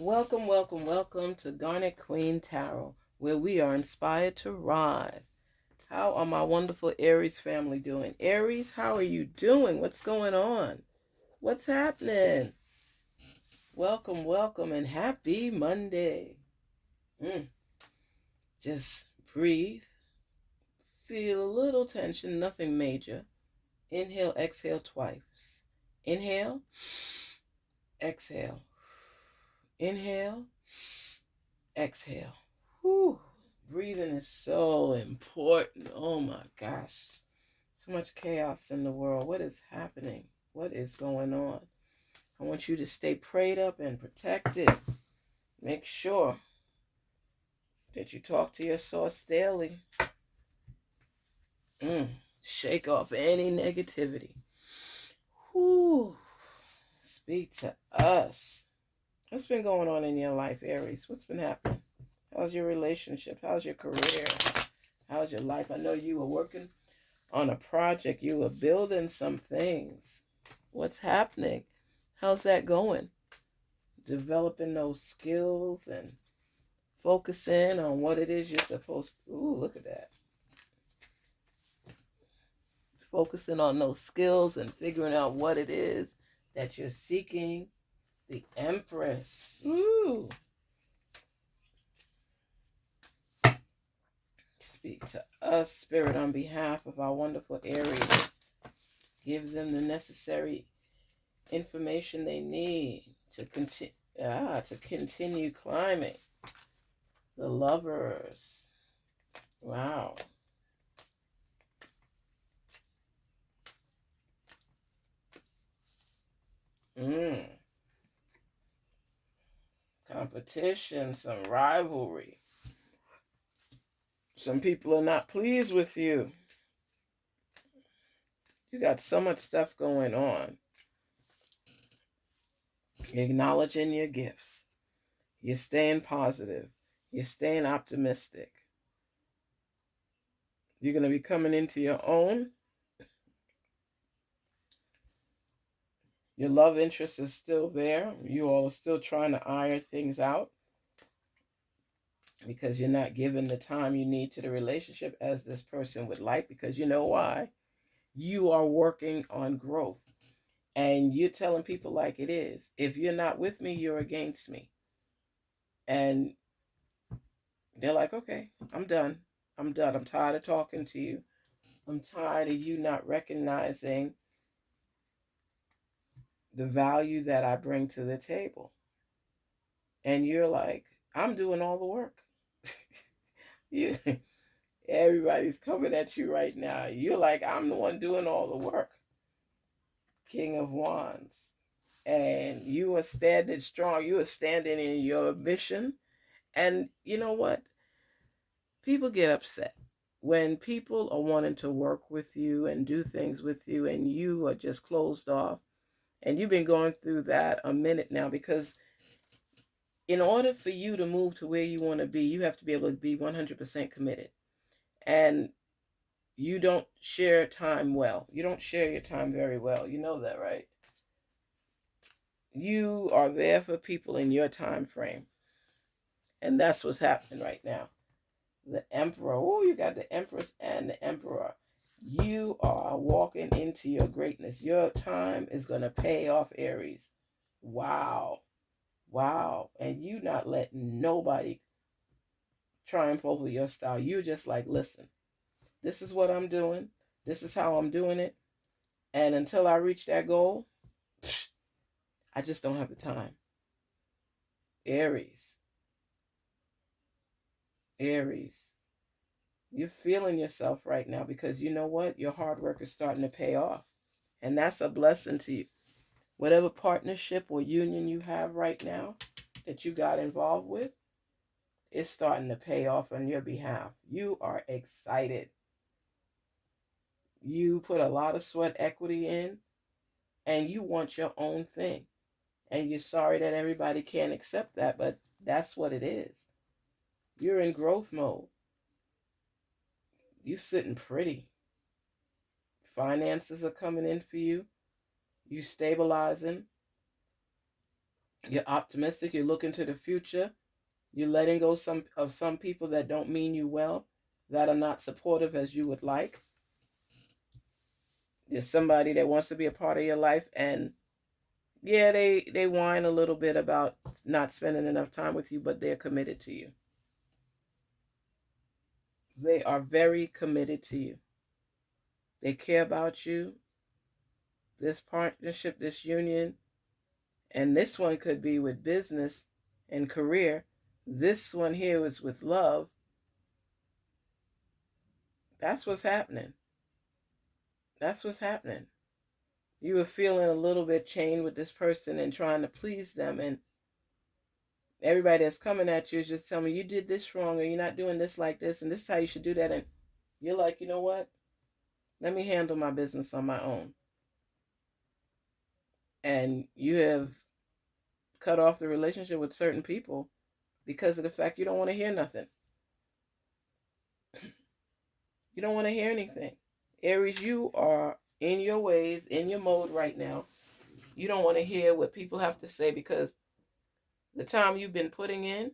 Welcome, welcome, welcome to Garnetqueentarot, where we are inspired to rise. How are my wonderful Aries family doing? Aries, how are you doing? What's going on? What's happening? Welcome, welcome, and happy Monday. Just breathe. Feel a little tension, nothing major. Inhale, exhale twice. Inhale, exhale. Inhale, exhale. Whew. Breathing is so important. Oh my gosh. So much chaos in the world. What is happening? What is going on? I want you to stay prayed up and protected. Make sure that you talk to your source daily. Shake off any negativity. Whew. Speak to us. What's been going on in your life, Aries? What's been happening? How's your relationship? How's your career? How's your life? I know you were working on a project. You were building some things. What's happening? How's that going? Developing those skills and focusing on what it is you're supposed to. Ooh, look at that. Focusing on those skills and figuring out what it is that you're seeking. The Empress. Ooh. Speak to us, Spirit, on behalf of our wonderful Aries. Give them the necessary information they need to continue climbing. The Lovers. Wow. Competition, some rivalry. Some people are not pleased with you. You got so much stuff going on. You're acknowledging your gifts. You're staying positive. You're staying optimistic. You're going to be coming into your own. Your love interest is still there. You all are still trying to iron things out because you're not giving the time you need to the relationship as this person would like, because you know why? You are working on growth. And you're telling people like it is. If you're not with me, you're against me. And they're like, okay, I'm done. I'm done. I'm tired of talking to you. I'm tired of you not recognizing the value that I bring to the table. And you're like, I'm doing all the work. you, Everybody's coming at you right now. You're like, I'm the one doing all the work. King of Wands. And you are standing strong. You are standing in your mission. And you know what? People get upset when people are wanting to work with you and do things with you, and you are just closed off. And you've been going through that a minute now, because in order for you to move to where you want to be, you have to be able to be 100% committed. And you don't share time well. You don't share your time very well. You know that, right? You are there for people in your time frame. And that's what's happening right now. The Emperor. Oh, you got the Empress and the Emperor. You are walking into your greatness. Your time is going to pay off, Aries. Wow. Wow. And you not letting nobody triumph over your style. You're just like, listen, this is what I'm doing. This is how I'm doing it. And until I reach that goal, I just don't have the time. Aries. Aries. You're feeling yourself right now because you know what? Your hard work is starting to pay off. And that's a blessing to you. Whatever partnership or union you have right now that you got involved with, it's starting to pay off on your behalf. You are excited. You put a lot of sweat equity in, and you want your own thing. And you're sorry that everybody can't accept that, but that's what it is. You're in growth mode. You're sitting pretty. Finances are coming in for you. You stabilizing. You're optimistic. You're looking to the future. You're letting go of some people that don't mean you well, that are not supportive as you would like. There's somebody that wants to be a part of your life, and yeah, they whine a little bit about not spending enough time with you, but they're committed to you. They are very committed to you. They care about you. This partnership, this union, and this one could be with business and career. This one here is with love. That's what's happening. That's what's happening. You were feeling a little bit chained with this person and trying to please them, and everybody that's coming at you is just telling me you did this wrong, or you're not doing this like this, and this is how you should do that. And you're like, you know what? Let me handle my business on my own. And you have cut off the relationship with certain people because of the fact you don't want to hear nothing. You don't want to hear anything. Aries, you are in your ways, in your mode right now. You don't want to hear what people have to say because the time you've been putting in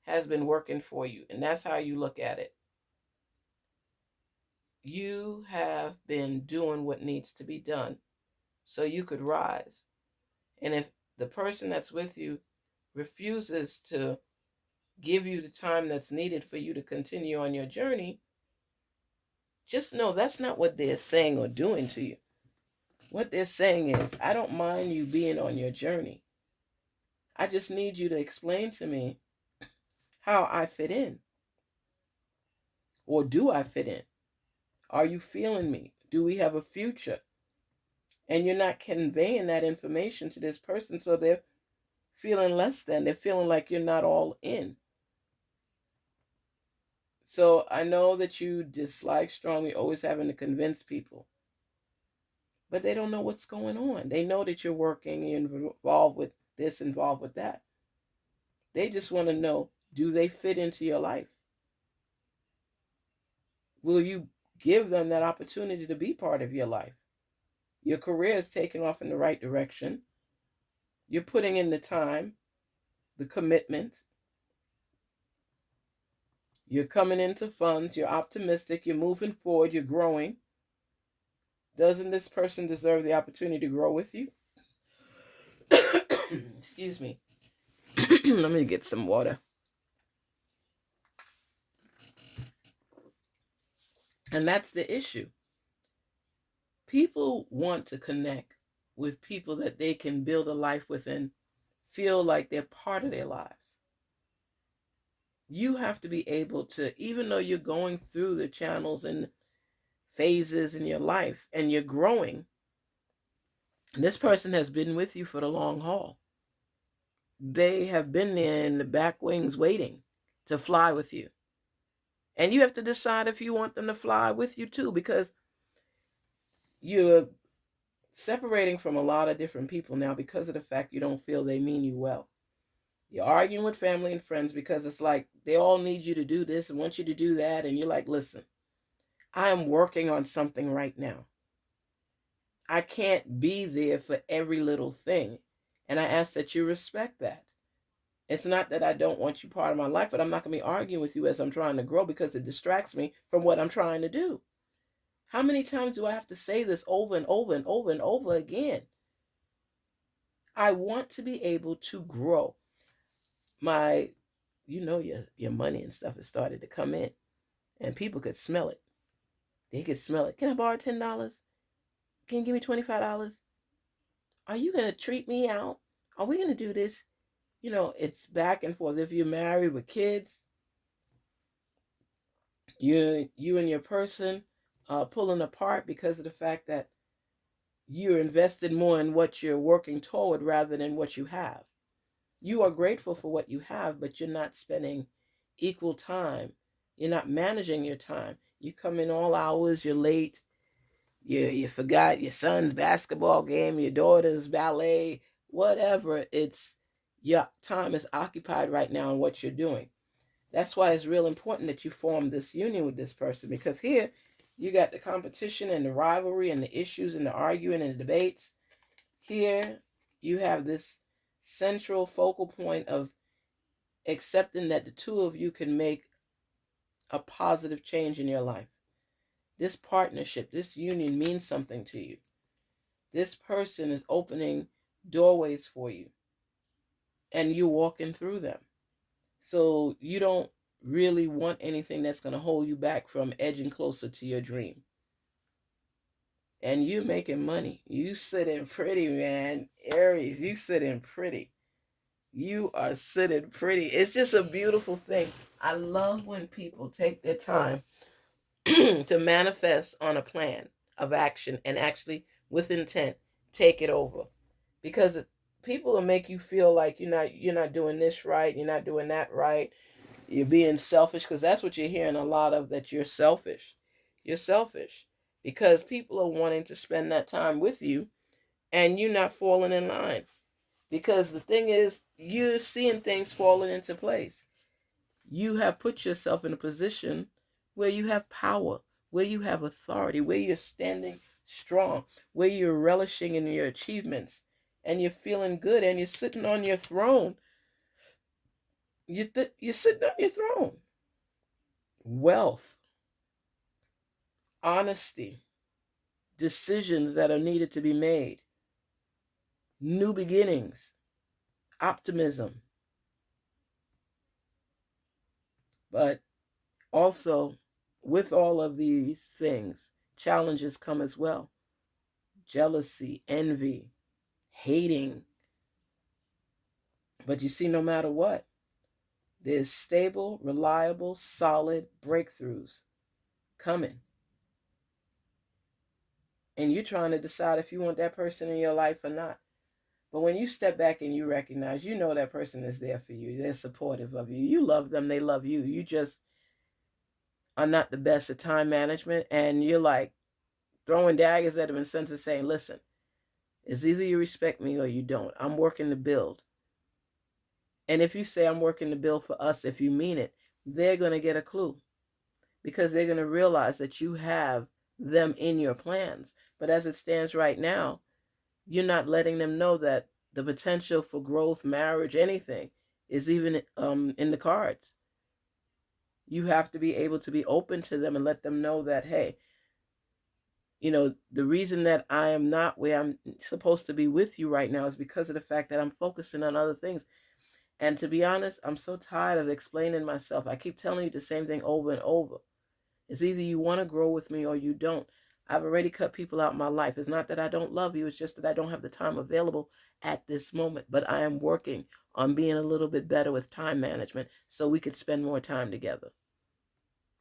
has been working for you. And that's how you look at it. You have been doing what needs to be done so you could rise. And if the person that's with you refuses to give you the time that's needed for you to continue on your journey, just know that's not what they're saying or doing to you. What they're saying is, I don't mind you being on your journey. I just need you to explain to me how I fit in. Or do I fit in? Are you feeling me? Do we have a future? And you're not conveying that information to this person, so they're feeling less than. They're feeling like you're not all in. So I know that you dislike strongly always having to convince people, but they don't know what's going on. They know that you're working, you're involved with this, involved with that. They just want to know, do they fit into your life? Will you give them that opportunity to be part of your life? Your career is taking off in the right direction. You're putting in the time, the commitment. You're coming into funds. You're optimistic. You're moving forward. You're growing. Doesn't this person deserve the opportunity to grow with you? Excuse me. Let me get some water. And that's the issue. People want to connect with people that they can build a life with and feel like they're part of their lives. You have to be able to, even though you're going through the channels and phases in your life and you're growing, this person has been with you for the long haul. They have been there in the back wings waiting to fly with you. And you have to decide if you want them to fly with you too, because you're separating from a lot of different people now because of the fact you don't feel they mean you well. You're arguing with family and friends because it's like they all need you to do this and want you to do that. And you're like, listen, I am working on something right now. I can't be there for every little thing. And I ask that you respect that. It's not that I don't want you part of my life, but I'm not going to be arguing with you as I'm trying to grow because it distracts me from what I'm trying to do. How many times do I have to say this over and over and over and over again? I want to be able to grow. Your money and stuff has started to come in, and people could smell it. They could smell it. Can I borrow $10? Can you give me $25? Are you going to treat me out? Are we going to do this? It's back and forth. If you're married with kids, you and your person pulling apart because of the fact that you're invested more in what you're working toward rather than what you have. You are grateful for what you have, but you're not spending equal time. You're not managing your time. You come in all hours, you're late, you forgot your son's basketball game, your daughter's ballet, whatever. It's your time is occupied right now in what you're doing. That's why it's real important that you form this union with this person, because here you got the competition and the rivalry and the issues and the arguing and the debates. Here you have this central focal point of accepting that the two of you can make a positive change in your life. This partnership, this union means something to you. This person is opening doorways for you, and you're walking through them. So you don't really want anything that's going to hold you back from edging closer to your dream. And you making money. You sitting pretty, man. Aries, you sitting pretty. You are sitting pretty. It's just a beautiful thing. I love when people take their time to manifest on a plan of action and actually, with intent, take it over. Because people will make you feel like you're not doing this right, you're not doing that right, you're being selfish, because that's what you're hearing a lot of, that you're selfish. You're selfish because people are wanting to spend that time with you and you're not falling in line. Because the thing is, you're seeing things falling into place. You have put yourself in a position where you have power, where you have authority, where you're standing strong, where you're relishing in your achievements, and you're feeling good, and you're sitting on your throne. You're sitting on your throne. Wealth, honesty, decisions that are needed to be made, new beginnings, optimism. But also, with all of these things, challenges come as well. Jealousy, envy, hating. But you see, no matter what, there's stable, reliable, solid breakthroughs coming. And you're trying to decide if you want that person in your life or not. But when you step back and you recognize, you know that person is there for you. They're supportive of you. You love them. They love you. You just are not the best at time management. And you're like throwing daggers at them in the sense of saying, listen, it's either you respect me or you don't. I'm working to build. And if you say I'm working to build for us, if you mean it, they're going to get a clue. Because they're going to realize that you have them in your plans. But as it stands right now, you're not letting them know that the potential for growth, marriage, anything is even in the cards. You have to be able to be open to them and let them know that, hey, the reason that I am not where I'm supposed to be with you right now is because of the fact that I'm focusing on other things. And to be honest, I'm so tired of explaining myself. I keep telling you the same thing over and over. It's either you want to grow with me or you don't. I've already cut people out of my life. It's not that I don't love you. It's just that I don't have the time available at this moment. But I am working on being a little bit better with time management so we could spend more time together.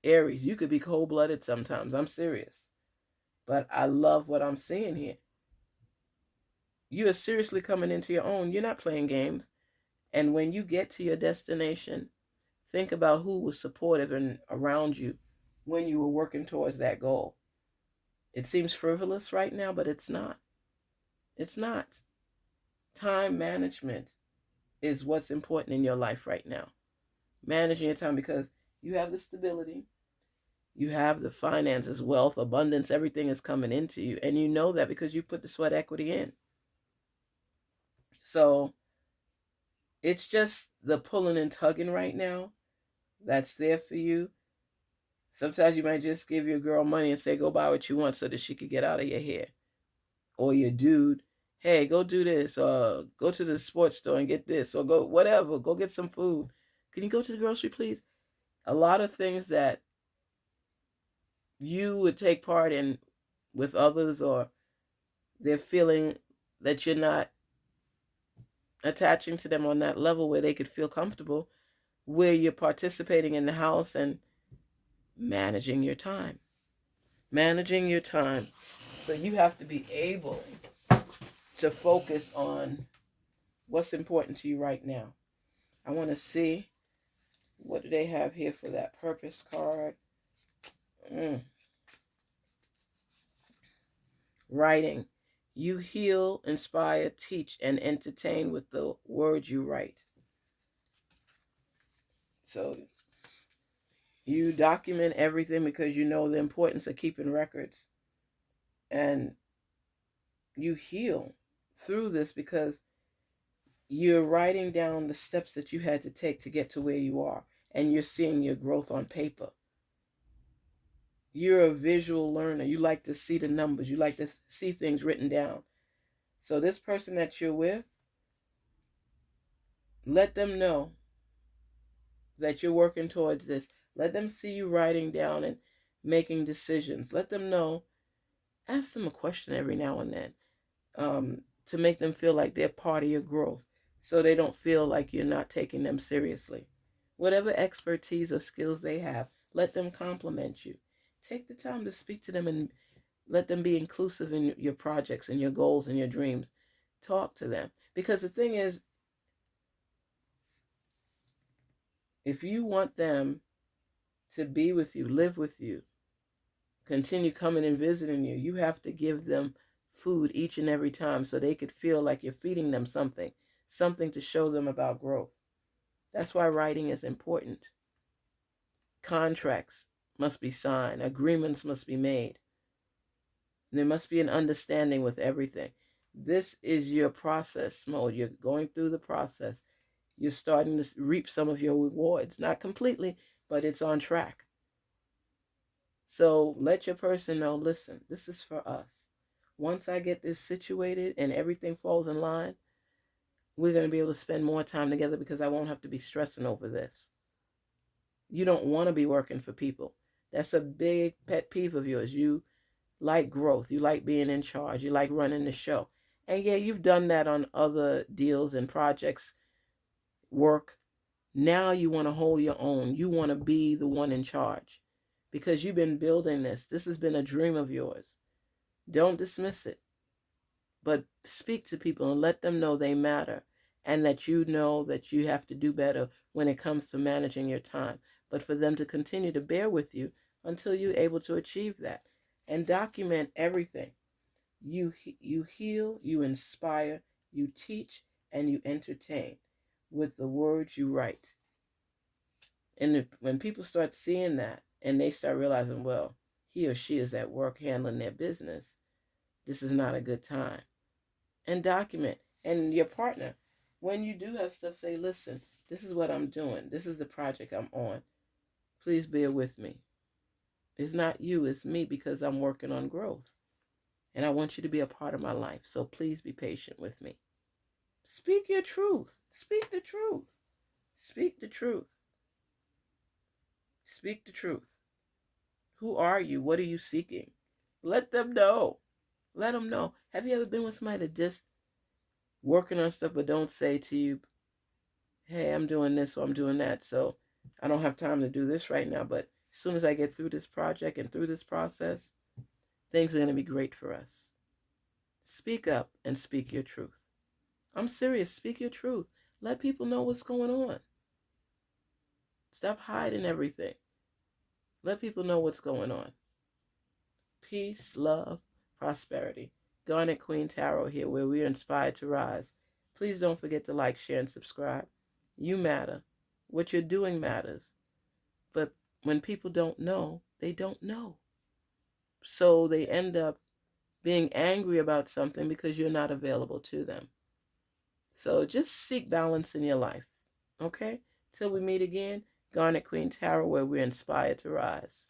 Aries, you could be cold-blooded sometimes. I'm serious. But I love what I'm seeing here. You are seriously coming into your own. You're not playing games. And when you get to your destination, think about who was supportive and around you when you were working towards that goal. It seems frivolous right now, but it's not. It's not. Time management is what's important in your life right now. Managing your time, because you have the stability, you have the finances, wealth, abundance, everything is coming into you. And you know that because you put the sweat equity in. So it's just the pulling and tugging right now that's there for you. Sometimes you might just give your girl money and say, go buy what you want so that she could get out of your hair. Or your dude, hey, go do this, or go to the sports store and get this, or go whatever, go get some food. Can you go to the grocery, please? A lot of things that you would take part in with others, or they're feeling that you're not attaching to them on that level where they could feel comfortable, where you're participating in the house and managing your time. Managing your time. So you have to be able to focus on what's important to you right now. I want to see, what do they have here for that purpose card? Writing. You heal, inspire, teach, and entertain with the words you write. So you document everything because you know the importance of keeping records. And you heal through this because You're writing down the steps that you had to take to get to where you are, and you're seeing your growth on paper. You're a visual learner. You like to see the numbers. You like to see things written down. So this person that you're with, let them know that you're working towards this. Let them see you writing down and making decisions. Let them know. Ask them a question every now and then, to make them feel like they're part of your growth, so they don't feel like you're not taking them seriously. Whatever expertise or skills they have, let them compliment you. Take the time to speak to them and let them be inclusive in your projects and your goals and your dreams. Talk to them. Because the thing is, if you want them to be with you, live with you, continue coming and visiting you, you have to give them food each and every time so they could feel like you're feeding them something, something to show them about growth. That's why writing is important. Contracts must be signed, agreements must be made. There must be an understanding with everything. This is your process mode. You're going through the process. You're starting to reap some of your rewards. Not completely, but it's on track. So let your person know, listen, this is for us. Once I get this situated and everything falls in line, we're going to be able to spend more time together because I won't have to be stressing over this. You don't want to be working for people. That's a big pet peeve of yours. You like growth. You like being in charge. You like running the show. And yeah, you've done that on other deals and projects, work. Now you want to hold your own. You want to be the one in charge because you've been building this. This has been a dream of yours. Don't dismiss it, but speak to people and let them know they matter and that you know that you have to do better when it comes to managing your time. But for them to continue to bear with you until you're able to achieve that. And document everything. You heal, you inspire, you teach, and you entertain with the words you write. And when people start seeing that and they start realizing, well, he or she is at work handling their business, this is not a good time. And document. And your partner, when you do have stuff, say, listen, this is what I'm doing. This is the project I'm on. Please bear with me. It's not you, it's me because I'm working on growth. And I want you to be a part of my life. So please be patient with me. Speak your truth. Speak the truth. Speak the truth. Speak the truth. Who are you? What are you seeking? Let them know. Let them know. Have you ever been with somebody that just working on stuff but don't say to you, hey, I'm doing this or I'm doing that, so I don't have time to do this right now, but as soon as I get through this project and through this process, things are going to be great for us. Speak up and speak your truth. I'm serious. Speak your truth. Let people know what's going on. Stop hiding everything. Let people know what's going on. Peace, love, prosperity. Garnet Queen Tarot here, where we are inspired to rise. Please don't forget to like, share, and subscribe. You matter. What you're doing matters. But when people don't know, they don't know. So they end up being angry about something because you're not available to them. So just seek balance in your life. Okay? Till we meet again, Garnet Queen Tarot, where we're inspired to rise.